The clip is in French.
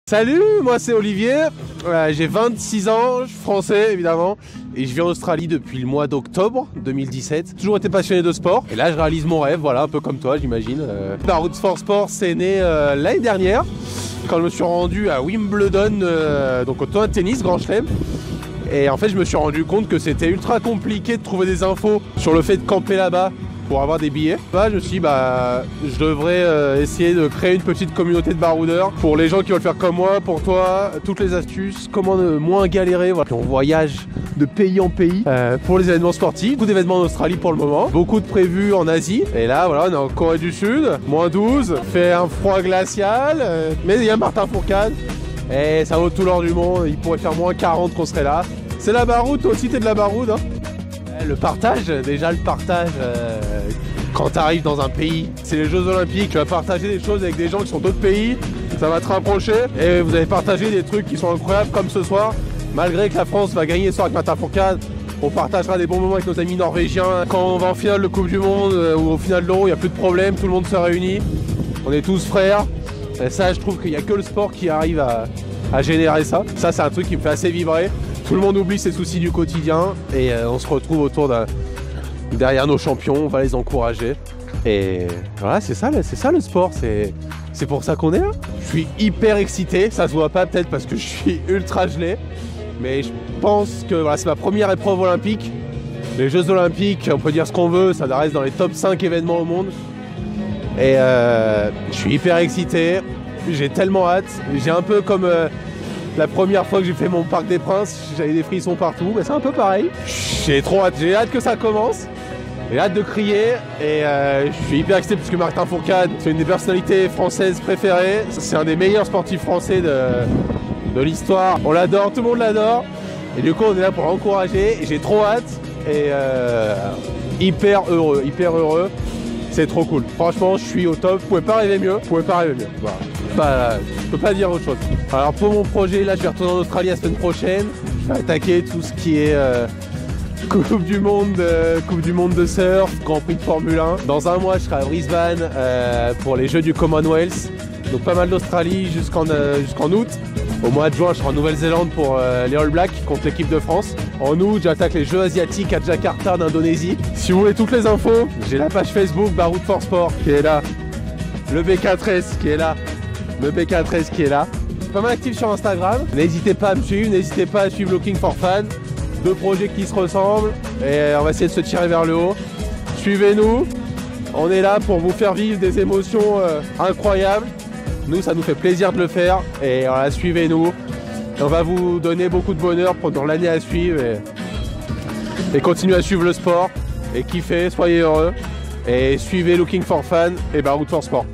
Salut, moi c'est Olivier, j'ai 26 ans, je suis français évidemment, et je vis en Australie depuis le mois d'octobre 2017. J'ai toujours été passionné de sport, et là je réalise mon rêve, voilà, un peu comme toi j'imagine. Baroud Sport, c'est né l'année dernière, quand je me suis rendu à Wimbledon, donc au tournoi de tennis, Grand Chelem. Et en fait je me suis rendu compte que c'était ultra compliqué de trouver des infos sur le fait de camper là-bas pour avoir des billets. Là, je me suis dit, je devrais essayer de créer une petite communauté de baroudeurs pour les gens qui veulent faire comme moi, pour toi, toutes les astuces, comment ne moins galérer. Voilà. On voyage de pays en pays pour les événements sportifs. Beaucoup d'événements en Australie pour le moment, beaucoup de prévus en Asie. Et là, voilà, on est en Corée du Sud, moins 12, fait un froid glacial, mais il y a Martin Fourcade. Et ça vaut tout l'or du monde, il pourrait faire moins 40 qu'on serait là. C'est la baroude, toi aussi t'es de la baroude, hein. Le partage, déjà le partage, quand tu arrives dans un pays, c'est les Jeux Olympiques, tu vas partager des choses avec des gens qui sont d'autres pays, ça va te rapprocher et vous allez partager des trucs qui sont incroyables comme ce soir. Malgré que la France va gagner ce soir avec Martin Fourcade, on partagera des bons moments avec nos amis norvégiens. Quand on va en finale de Coupe du Monde ou au final de l'Euro, il n'y a plus de problème, tout le monde se réunit, on est tous frères. Et ça, je trouve qu'il n'y a que le sport qui arrive à générer ça. Ça, c'est un truc qui me fait assez vibrer. Tout le monde oublie ses soucis du quotidien et on se retrouve autour derrière nos champions, on va les encourager. Et voilà, c'est ça le sport, c'est pour ça qu'on est là. Je suis hyper excité, ça se voit pas peut-être parce que je suis ultra gelé, mais je pense que voilà, c'est ma première épreuve olympique. Les Jeux Olympiques, on peut dire ce qu'on veut, ça reste dans les top 5 événements au monde. Et je suis hyper excité, j'ai tellement hâte, j'ai un peu comme... la première fois que j'ai fait mon Parc des Princes, j'avais des frissons partout, mais c'est un peu pareil. J'ai trop hâte, j'ai hâte que ça commence. J'ai hâte de crier et je suis hyper excité parce que Martin Fourcade, c'est une des personnalités françaises préférées. C'est un des meilleurs sportifs français de l'histoire. On l'adore, tout le monde l'adore. Et du coup, on est là pour l'encourager. J'ai trop hâte et hyper heureux. C'est trop cool. Franchement, je suis au top. Vous pouvez pas rêver mieux. Voilà. Je peux pas dire autre chose. Alors pour mon projet, là je vais retourner en Australie la semaine prochaine. Je vais attaquer tout ce qui est Coupe du Monde de surf, Grand Prix de Formule 1. Dans un mois je serai à Brisbane pour les Jeux du Commonwealth. Donc pas mal d'Australie jusqu'en août. Au mois de juin je serai en Nouvelle-Zélande pour les All Blacks contre l'équipe de France. En août j'attaque les Jeux Asiatiques à Jakarta en Indonésie. Si vous voulez toutes les infos, j'ai la page Facebook Baroud Sport qui est là. Le BK13 qui est là. Le BK13 qui est là. Pas mal actif sur Instagram. N'hésitez pas à me suivre, n'hésitez pas à suivre Looking for Fun. Deux projets qui se ressemblent et on va essayer de se tirer vers le haut. Suivez-nous. On est là pour vous faire vivre des émotions incroyables. Nous, ça nous fait plaisir de le faire. Et voilà, suivez-nous. On va vous donner beaucoup de bonheur pendant l'année à suivre. Et continuez à suivre le sport. Et kiffez, soyez heureux. Et suivez Looking for Fun et Baroud Sport.